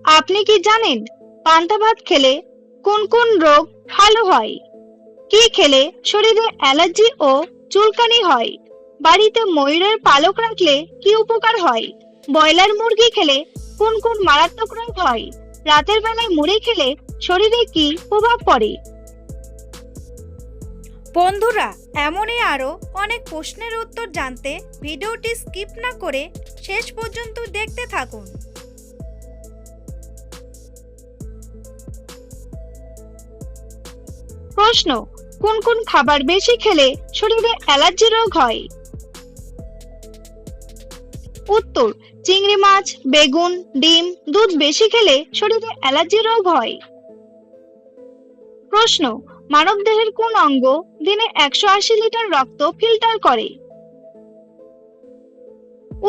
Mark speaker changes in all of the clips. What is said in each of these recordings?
Speaker 1: আপনি কি জানেন পান্তা ভাত খেলে কোন কোন রোগ ভালো হয়? কি খেলে শরীরে অ্যালার্জি ও চুলকানি হয়? বাড়িতে ময়ূরের পালক রাখলে কি উপকার হয়? ব্রয়লার মুরগি খেলে কোন কোন মারাত্মক রোগ হয়? রাতের বেলায় মুড়ি খেলে শরীরে কি প্রভাব পড়ে?
Speaker 2: বন্ধুরা, এমনই আরও অনেক প্রশ্নের উত্তর জানতে ভিডিওটি স্কিপ না করে শেষ পর্যন্ত দেখতে থাকুন।
Speaker 1: প্রশ্ন, কোন কোন খাবার বেশি খেলে শরীরে অ্যালার্জি রোগ হয়? উত্তর, চিংড়ি মাছ, বেগুন, ডিম, দুধ বেশি খেলে শরীরে অ্যালার্জি রোগ হয়। প্রশ্ন, মানবদেহের কোন অঙ্গ দিনে 180 লিটার রক্ত ফিল্টার করে?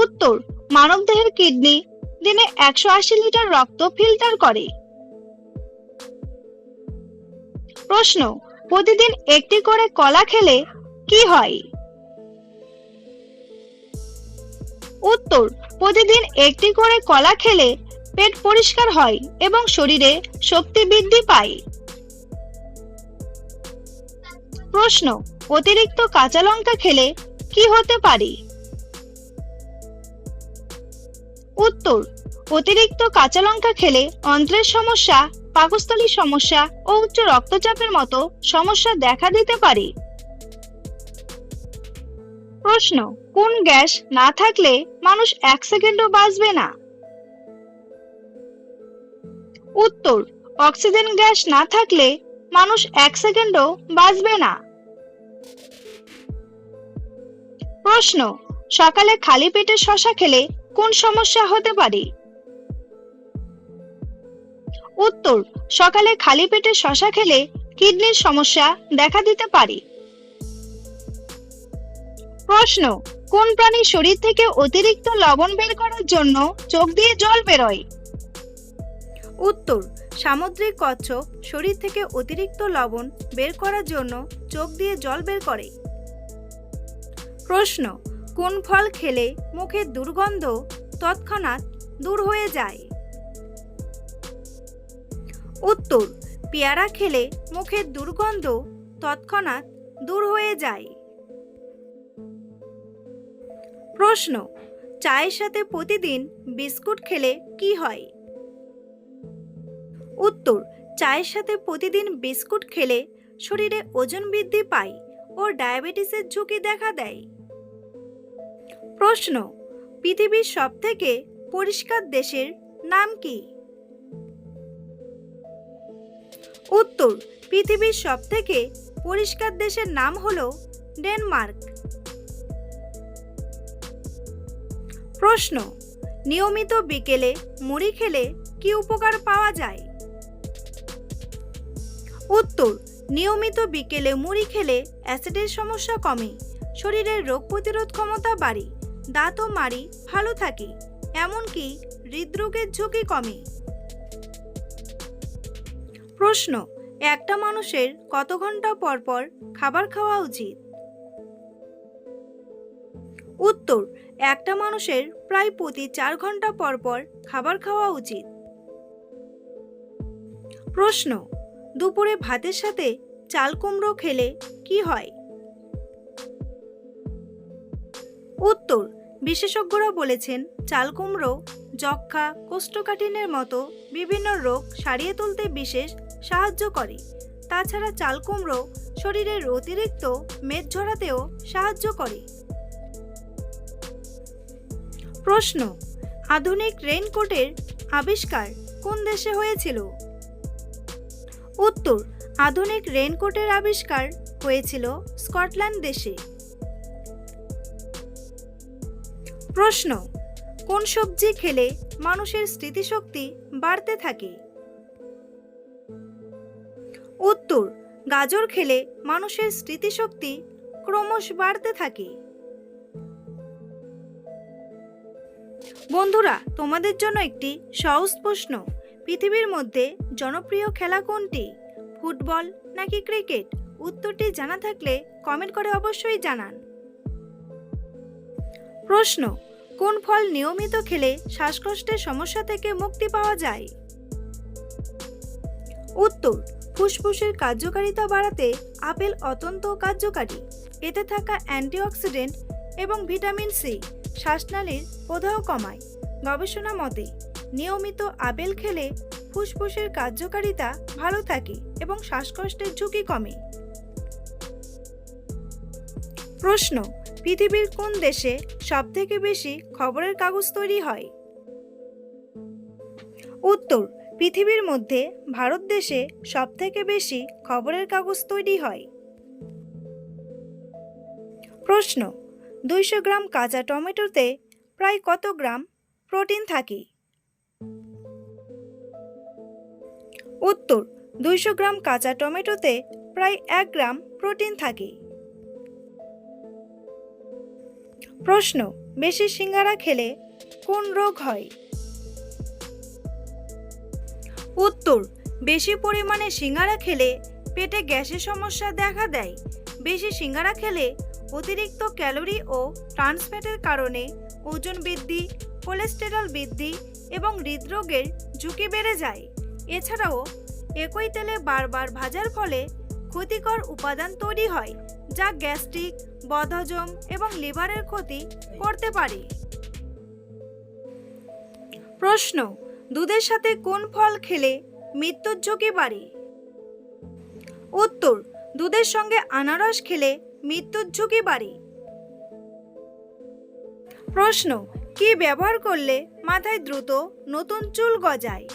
Speaker 1: উত্তর, মানবদেহের কিডনি দিনে 180 লিটার রক্ত ফিল্টার করে। প্রশ্ন, প্রতিদিন একটি করে কলা খেলে কি হয়? উত্তর, প্রতিদিন একটি করে কলা খেলে পেট পরিষ্কার হয় এবং শরীরে শক্তি বৃদ্ধি পায়। প্রশ্ন, অতিরিক্ত কাঁচা লঙ্কা খেলে কি হতে পারে? উত্তর, অতিরিক্ত কাঁচা লঙ্কা খেলে অন্ত্রের সমস্যা, পাকস্থলীর সমস্যা ও উচ্চ রক্তচাপের মতো সমস্যা দেখা দিতে পারে। প্রশ্ন, কোন গ্যাস না থাকলে মানুষ 1 সেকেন্ডও বাঁচবে না? উত্তর, অক্সিজেন গ্যাস না থাকলে মানুষ 1 সেকেন্ডও বাঁচবে না। প্রশ্ন, সকালে খালি পেটে শসা খেলে কোন সমস্যা হতে পারে? উত্তর, সকালে খালি পেটে শসা খেলে কিডনির সমস্যা দেখা দিতে পারে। প্রশ্ন, কোন প্রাণীর শরীর থেকে অতিরিক্ত লবণ বের করার জন্য চোখ দিয়ে জল বেরোয়?
Speaker 2: উত্তর, সামুদ্রিক কচ্ছপ শরীর থেকে অতিরিক্ত লবণ বের করার জন্য চোখ দিয়ে জল বের করে। প্রশ্ন, কোন ফল খেলে মুখের দুর্গন্ধ তৎক্ষণাৎ দূর হয়ে যায়? উত্তর, পেয়ারা খেলে মুখের দুর্গন্ধ তৎক্ষণাৎ দূর হয়ে যায়। প্রশ্ন, চায়ের সাথে প্রতিদিন বিস্কুট খেলে কি হয়? উত্তর, চায়ের সাথে প্রতিদিন বিস্কুট খেলে শরীরে ওজন বৃদ্ধি পায় ও ডায়াবেটিসের ঝুঁকি দেখা দেয়। প্রশ্ন, পৃথিবীর সবথেকে পরিষ্কার দেশের নাম কি? উত্তর, পৃথিবীর সবথেকে পরিষ্কার দেশের নাম হলো ডেনমার্ক। প্রশ্ন, নিয়মিত বিকেলে মুড়ি খেলে কি উপকার পাওয়া যায়? উত্তর, নিয়মিত বিকেলে মুড়ি খেলে অ্যাসিডের সমস্যা কমে, শরীরের রোগ প্রতিরোধ ক্ষমতা বাড়ে, দাঁত ও মাড়ি ভালো থাকে, এমনকি হৃদরোগের ঝুঁকি কমে। প্রশ্ন, একটা মানুষের কত ঘন্টা পর পর খাবার খাওয়া উচিত? উত্তর, একটা মানুষের প্রায় প্রতি 4 ঘন্টা পর পর খাবার খাওয়া উচিত। প্রশ্ন, দুপুরে ভাতের সাথে চাল কুমড়ো খেলে কি হয়? উত্তর, বিশেষজ্ঞরা বলেছেন চাল কুমড়ো যক্ষ্মা, কোষ্ঠকাঠিন্যের মতো বিভিন্ন রোগ সারিয়ে তুলতে বিশেষ সাহায্য করে। তাছাড়া চাল কুমড়ো শরীরের অতিরিক্ত মেদ ঝরাতেও সাহায্য করে। প্রশ্ন, আধুনিক রেইনকোটের আবিষ্কার কোন দেশে হয়েছিল? উত্তর, আধুনিক রেইনকোটের আবিষ্কার হয়েছিল স্কটল্যান্ড দেশে। প্রশ্ন, কোন সবজি খেলে মানুষের স্মৃতিশক্তি বাড়তে থাকে? উত্তর, গাজর খেলে মানুষের স্মৃতিশক্তি ক্রমশ বাড়তে থাকে। বন্ধুরা, তোমাদের জন্য একটি সহজ প্রশ্ন, পৃথিবীর মধ্যে জনপ্রিয় খেলা কোনটি? ফুটবল নাকি ক্রিকেট? উত্তরটি জানা থাকলে কমেন্ট করে অবশ্যই জানান। প্রশ্ন, কোন ফল নিয়মিত খেলে শ্বাসকষ্টের সমস্যা থেকে মুক্তি পাওয়া যায়? উত্তর, ফুসফুসের কার্যকারিতা বাড়াতে আপেল অত্যন্ত কার্যকারী। এতে থাকা অ্যান্টিঅক্সিডেন্ট এবং ভিটামিন সি শ্বাসনালীর প্রদাহ কমায়। গবেষণা মতে নিয়মিত আপেল খেলে ফুসফুসের কার্যকারিতা ভালো থাকে এবং শ্বাসকষ্টের ঝুঁকি কমে। প্রশ্ন, পৃথিবীর কোন দেশে সবথেকে বেশি খবরের কাগজ তৈরি হয়? উত্তর, পৃথিবীর মধ্যে ভারত দেশে সবথেকে বেশি খবরের কাগজ তৈরি হয়। প্রশ্ন, 200 গ্রাম কাঁচা টমেটোতে প্রায় কত গ্রাম প্রোটিন থাকে? উত্তর, 200 গ্রাম কাঁচা টমেটোতে প্রায় 1 গ্রাম প্রোটিন থাকে। প্রশ্ন, বেশি সিঙ্গারা খেলে কোন রোগ হয়? উত্তর, বেশি পরিমাণে সিঙ্গারা খেলে পেটে গ্যাসের সমস্যা দেখা দেয়। বেশি সিঙ্গারা খেলে অতিরিক্ত ক্যালোরি ও ট্রান্স ফ্যাটের কারণে ওজন বৃদ্ধি, কোলেস্টেরল বৃদ্ধি এবং হৃদরোগের ঝুঁকি বেড়ে যায়। এছাড়াও একই তেলে বারবার ভাজার ফলে ক্ষতিকর উপাদান তৈরি হয়, যা গ্যাস্ট্রিক, বদহজম এবং লিভারের ক্ষতি করতে পারে। প্রশ্ন, দুধের সাথে কোন ফল খেলে মৃত্যুর ঝুঁকি বাড়ে? উত্তর, দুধের সঙ্গে আনারস খেলে মৃত্যুর ঝুঁকি বাড়ে। প্রশ্ন, কি ব্যবহার করলে মাথায় দ্রুত নতুন চুল গজায়?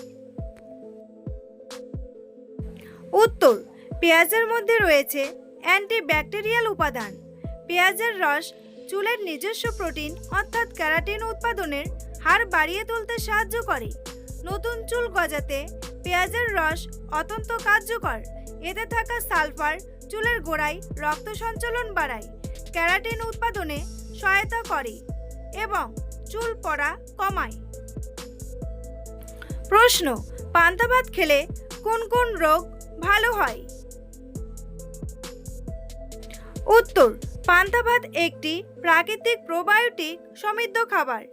Speaker 2: উত্তর, পেঁয়াজের মধ্যে রয়েছে অ্যান্টিব্যাকটেরিয়াল উপাদান। পেঁয়াজের রস চুলের নিজস্ব প্রোটিন অর্থাৎ ক্যারাটিন উৎপাদনের হার বাড়িয়ে তুলতে সাহায্য করে। নতুন চুল গজাতে পেঁয়াজের রস অত্যন্ত কার্যকর। এতে থাকা সালফার চুলের গোড়ায় রক্ত সঞ্চালন বাড়ায়, ক্যারাটিন উৎপাদনে সহায়তা করে এবং চুল পড়া কমায়। প্রশ্ন, পান্তা ভাত খেলে কোন কোন রোগ ভালো হয়? উত্তর, পান্তা ভাত একটি প্রাকৃতিক প্রোবায়োটিক সমৃদ্ধ খাবার।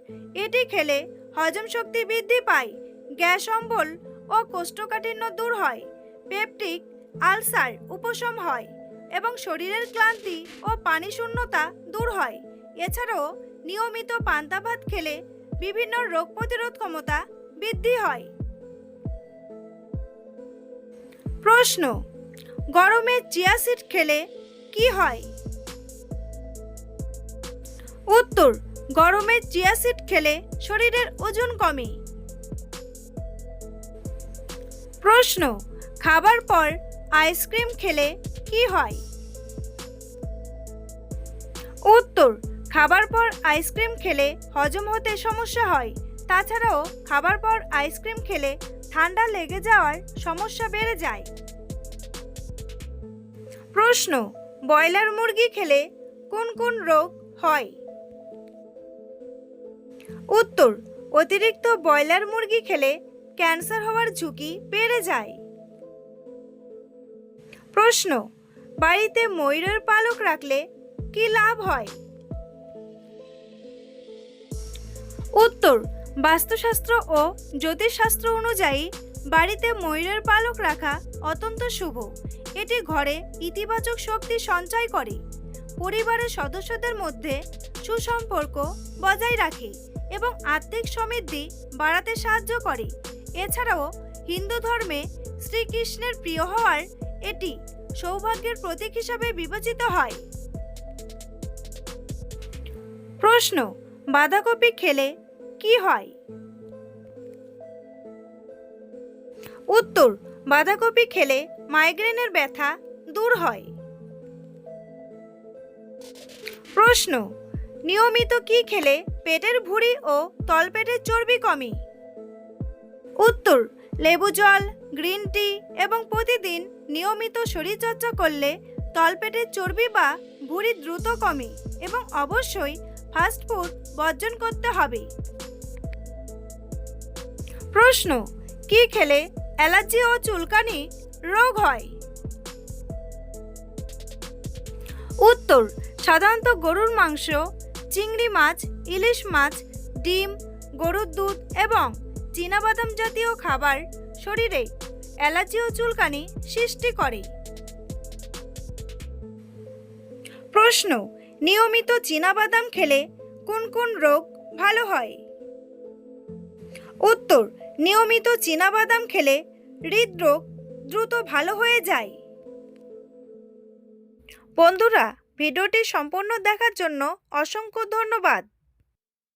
Speaker 2: এটি খেলে হজম শক্তি বৃদ্ধি পায়, গ্যাস অম্বল ও কোষ্ঠকাঠিন্য দূর হয়, পেপটিক আলসার উপশম হয় এবং শরীরের ক্লান্তি ও পানি শূন্যতা দূর হয়। এছাড়াও নিয়মিত পান্তা ভাত খেলে বিভিন্ন রোগ প্রতিরোধ ক্ষমতা বৃদ্ধি হয়। প্রশ্ন, গরমে চিয়া সিড খেলে কি হয়? উত্তর, গরমে চিয়া সিড খেলে শরীরের ওজন কমে। প্রশ্ন, খাবার পর আইসক্রিম খেলে কি হয়? উত্তর, খাবার পর আইসক্রিম খেলে হজম হতে সমস্যা হয়। তাছাড়াও খাবার পর আইসক্রিম খেলে ঠান্ডা লেগে যাওয়ার সমস্যা বেড়ে যায়। প্রশ্ন, ব্রয়লার মুরগি খেলে কোন কোন রোগ হয়? উত্তর, অতিরিক্ত ব্রয়লার মুরগি খেলে ক্যান্সার হওয়ার ঝুঁকি বেড়ে যায়। প্রশ্ন, বাড়িতে ময়ূরের পালক রাখলে কি লাভ হয়? উত্তর, বাস্তুশাস্ত্র ও জ্যোতিষশাস্ত্র অনুযায়ী বাড়িতে ময়ূরের পালক রাখা অত্যন্ত শুভ। এটি ঘরে ইতিবাচক শক্তি সঞ্চয় করে, পরিবারের সদস্যদের মধ্যে সুসম্পর্ক বজায় রাখে এবং আর্থিক সমৃদ্ধি বাড়াতে সাহায্য করে। এছাড়াও হিন্দু ধর্মে শ্রীকৃষ্ণের প্রিয় হওয়ার এটি সৌভাগ্যের প্রতীক হিসাবে বিবেচিত হয়। প্রশ্ন, বাঁধাকপি খেলে কি হয়? উত্তর, বাঁধাকপি খেলে মাইগ্রেনের ব্যথা দূর হয়। প্রশ্ন, নিয়মিত কি খেলে পেটের ভুঁড়ি ও তলপেটের চর্বি কমে? উত্তর, লেবু জল, গ্রিন টি এবং প্রতিদিন নিয়মিত শরীরচর্চা করলে তলপেটের চর্বি বা ভুঁড়ি দ্রুত কমে এবং অবশ্যই ফাস্টফুড বর্জন করতে হবে। প্রশ্ন, কি খেলে অ্যালার্জি ও চুলকানি রোগ হয়? উত্তর, সাধারণত গরুর মাংস, চিংড়ি মাছ, ইলিশ মাছ, ডিম, গরুর দুধ এবং চীনাবাদাম জাতীয় খাবার শরীরে অ্যালার্জি ও চুলকানি সৃষ্টি করে? প্রশ্ন, নিয়মিত চীনাবাদাম খেলে কোন কোন রোগ ভালো হয়? উত্তর, নিয়মিত চীনাবাদাম খেলে হৃদরোগ দ্রুত ভালো হয়ে যায়। বন্ধুরা, ভিডিওটি সম্পূর্ণ দেখার জন্য অসংখ্য ধন্যবাদ।